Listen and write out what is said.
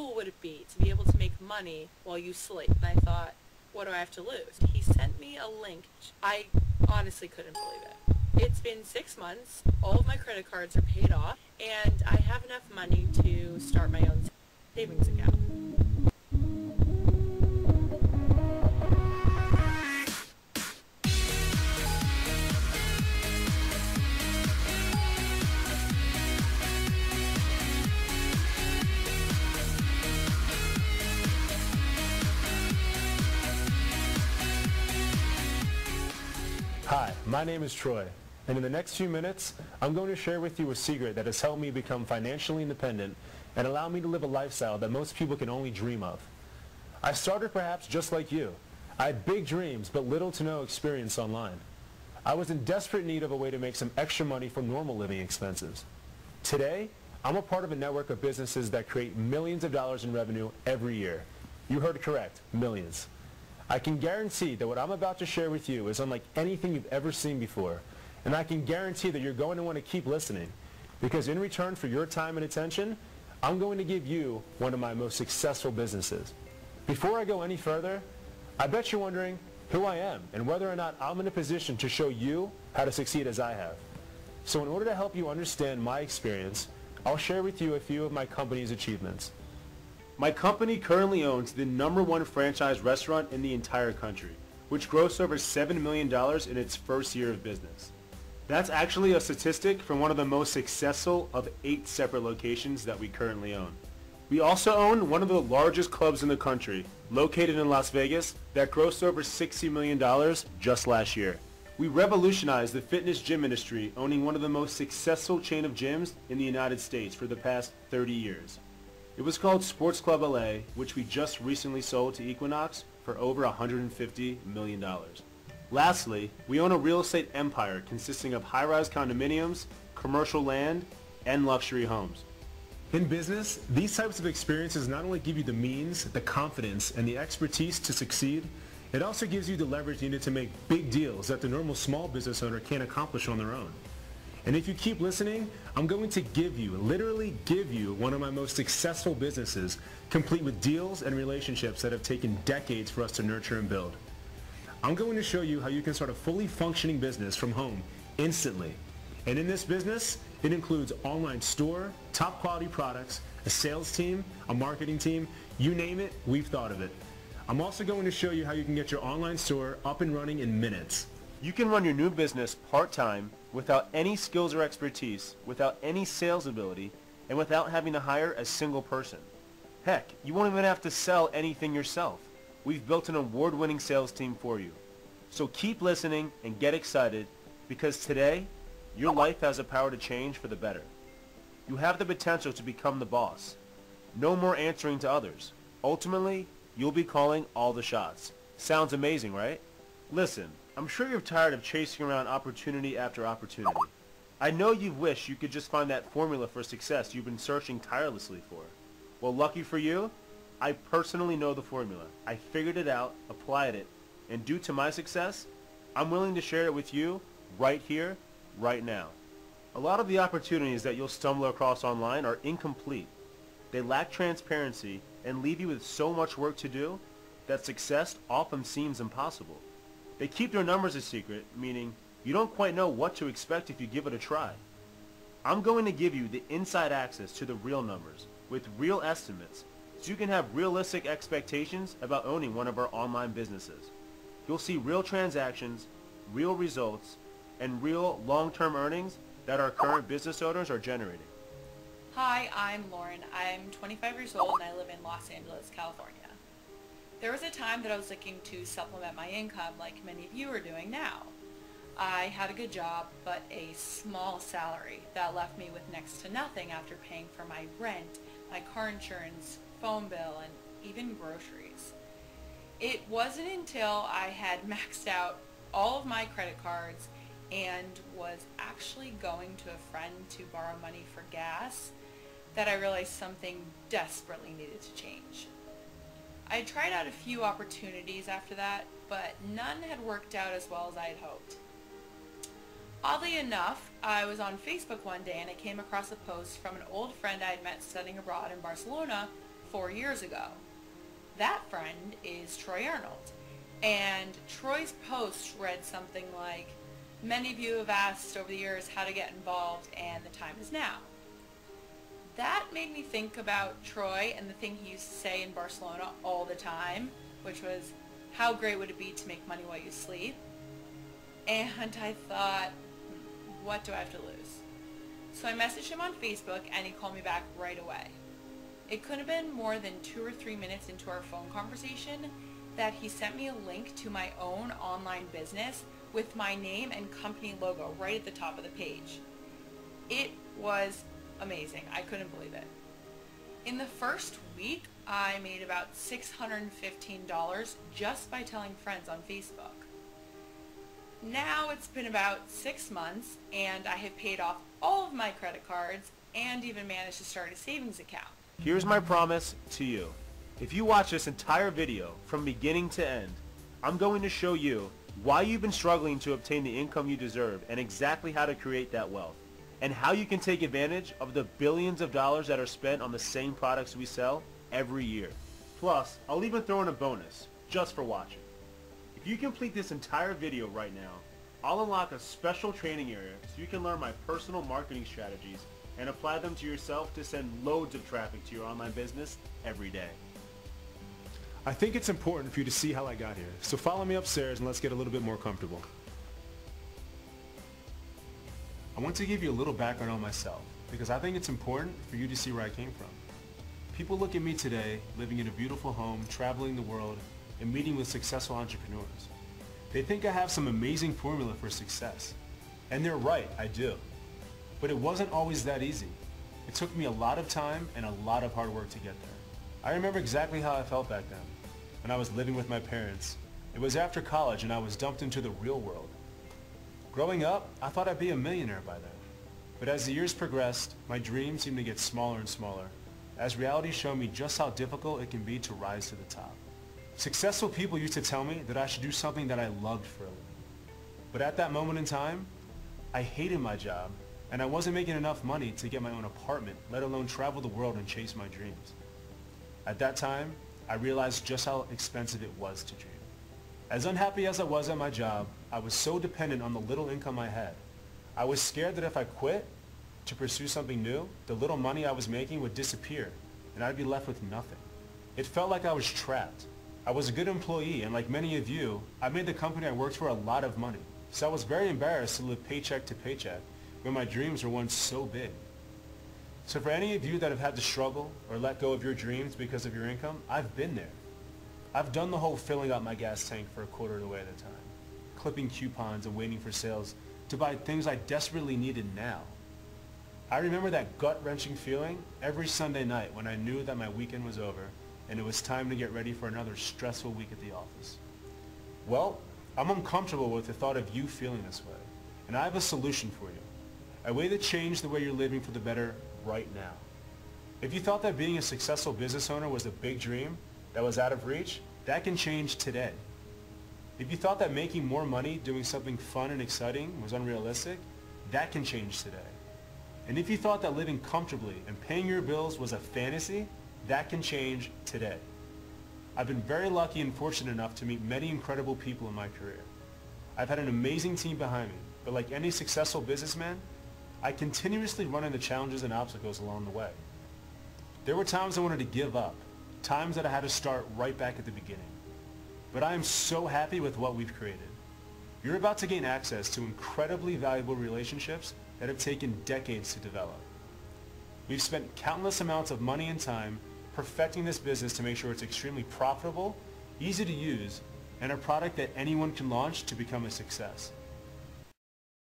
cool would it be to be able to make money while you sleep? And I thought, what do I have to lose? He sent me a link. I honestly couldn't believe it. It's been 6 months, all of my credit cards are paid off, and I have enough money to start my own savings account. Hi, my name is Troy, and in the next few minutes, I'm going to share with you a secret that has helped me become financially independent and allow me to live a lifestyle that most people can only dream of. I started perhaps just like you. I had big dreams, but little to no experience online. I was in desperate need of a way to make some extra money from normal living expenses. Today, I'm a part of a network of businesses that create millions of dollars in revenue every year. You heard correct, millions. I can guarantee that what I'm about to share with you is unlike anything you've ever seen before, and I can guarantee that you're going to want to keep listening, because in return for your time and attention, I'm going to give you one of my most successful businesses. Before I go any further, I bet you're wondering who I am and whether or not I'm in a position to show you how to succeed as I have. So in order to help you understand my experience, I'll share with you a few of my company's achievements. My company currently owns the #1 franchise restaurant in the entire country, which grossed over $7 million in its first year of business. That's actually a statistic from one of the most successful of 8 separate locations that we currently own. We also own one of the largest clubs in the country, located in Las Vegas, that grossed over $60 million just last year. We revolutionized the fitness gym industry, owning one of the most successful chain of gyms in the United States for the past 30 years. It was called Sports Club LA, which we just recently sold to Equinox for over $150 million. Lastly, we own a real estate empire consisting of high-rise condominiums, commercial land, and luxury homes. In business, these types of experiences not only give you the means, the confidence, and the expertise to succeed, it also gives you the leverage needed to make big deals that the normal small business owner can't accomplish on their own. And if you keep listening, I'm going to literally give you one of my most successful businesses, complete with deals and relationships that have taken decades for us to nurture and build. I'm going to show you how you can start a fully functioning business from home instantly. And in this business, it includes online store, top quality products, a sales team, a marketing team, you name it, we've thought of it. I'm also going to show you how you can get your online store up and running in minutes. You can run your new business part-time without any skills or expertise, without any sales ability, and without having to hire a single person. Heck, you won't even have to sell anything yourself. We've built an award-winning sales team for you. So keep listening and get excited, because today, your life has the power to change for the better. You have the potential to become the boss. No more answering to others. Ultimately, you'll be calling all the shots. Sounds amazing, right? Listen, I'm sure you're tired of chasing around opportunity after opportunity. I know you've wished you could just find that formula for success you've been searching tirelessly for. Well, lucky for you, I personally know the formula. I figured it out, applied it, and due to my success, I'm willing to share it with you right here, right now. A lot of the opportunities that you'll stumble across online are incomplete. They lack transparency and leave you with so much work to do that success often seems impossible. They keep their numbers a secret, meaning you don't quite know what to expect if you give it a try. I'm going to give you the inside access to the real numbers with real estimates so you can have realistic expectations about owning one of our online businesses. You'll see real transactions, real results, and real long-term earnings that our current business owners are generating. Hi, I'm Lauren. I'm 25 years old and I live in Los Angeles, California. There was a time that I was looking to supplement my income like many of you are doing now. I had a good job, but a small salary that left me with next to nothing after paying for my rent, my car insurance, phone bill, and even groceries. It wasn't until I had maxed out all of my credit cards and was actually going to a friend to borrow money for gas that I realized something desperately needed to change. I had tried out a few opportunities after that, but none had worked out as well as I had hoped. Oddly enough, I was on Facebook one day and I came across a post from an old friend I had met studying abroad in Barcelona 4 years ago. That friend is Troy Arnold. And Troy's post read something like, "Many of you have asked over the years how to get involved, and the time is now." That made me think about Troy and the thing he used to say in Barcelona all the time, which was, how great would it be to make money while you sleep? And I thought, what do I have to lose? So I messaged him on Facebook and he called me back right away. It couldn't have been more than 2 or 3 minutes into our phone conversation that he sent me a link to my own online business with my name and company logo right at the top of the page. It was amazing. I couldn't believe it. In the first week, I made about $615 just by telling friends on Facebook. Now it's been about 6 months and I have paid off all of my credit cards and even managed to start a savings account. Here's my promise to you. If you watch this entire video from beginning to end, I'm going to show you why you've been struggling to obtain the income you deserve and exactly how to create that wealth, and how you can take advantage of the billions of dollars that are spent on the same products we sell every year. Plus, I'll even throw in a bonus just for watching. If you complete this entire video right now, I'll unlock a special training area so you can learn my personal marketing strategies and apply them to yourself to send loads of traffic to your online business every day. I think it's important for you to see how I got here, so follow me upstairs and let's get a little bit more comfortable. I want to give you a little background on myself because I think it's important for you to see where I came from. People look at me today living in a beautiful home, traveling the world, and meeting with successful entrepreneurs. They think I have some amazing formula for success. And they're right, I do. But it wasn't always that easy. It took me a lot of time and a lot of hard work to get there. I remember exactly how I felt back then, when I was living with my parents. It was after college and I was dumped into the real world. Growing up, I thought I'd be a millionaire by then. But as the years progressed, my dreams seemed to get smaller and smaller, as reality showed me just how difficult it can be to rise to the top. Successful people used to tell me that I should do something that I loved for a living. But at that moment in time, I hated my job, and I wasn't making enough money to get my own apartment, let alone travel the world and chase my dreams. At that time, I realized just how expensive it was to dream. As unhappy as I was at my job, I was so dependent on the little income I had. I was scared that if I quit to pursue something new, the little money I was making would disappear, and I'd be left with nothing. It felt like I was trapped. I was a good employee, and like many of you, I made the company I worked for a lot of money. So I was very embarrassed to live paycheck to paycheck when my dreams were once so big. So for any of you that have had to struggle or let go of your dreams because of your income, I've been there. I've done the whole filling up my gas tank for a quarter of the way at a time, clipping coupons and waiting for sales to buy things I desperately needed now. I remember that gut-wrenching feeling every Sunday night when I knew that my weekend was over and it was time to get ready for another stressful week at the office. Well, I'm uncomfortable with the thought of you feeling this way, and I have a solution for you. A way to change the way you're living for the better right now. If you thought that being a successful business owner was a big dream that was out of reach, that can change today. If you thought that making more money doing something fun and exciting was unrealistic, that can change today. And if you thought that living comfortably and paying your bills was a fantasy, that can change today. I've been very lucky and fortunate enough to meet many incredible people in my career. I've had an amazing team behind me, but like any successful businessman, I continuously run into challenges and obstacles along the way. There were times I wanted to give up, times that I had to start right back at the beginning. But I am so happy with what we've created. You're about to gain access to incredibly valuable relationships that have taken decades to develop. We've spent countless amounts of money and time perfecting this business to make sure it's extremely profitable, easy to use, and a product that anyone can launch to become a success.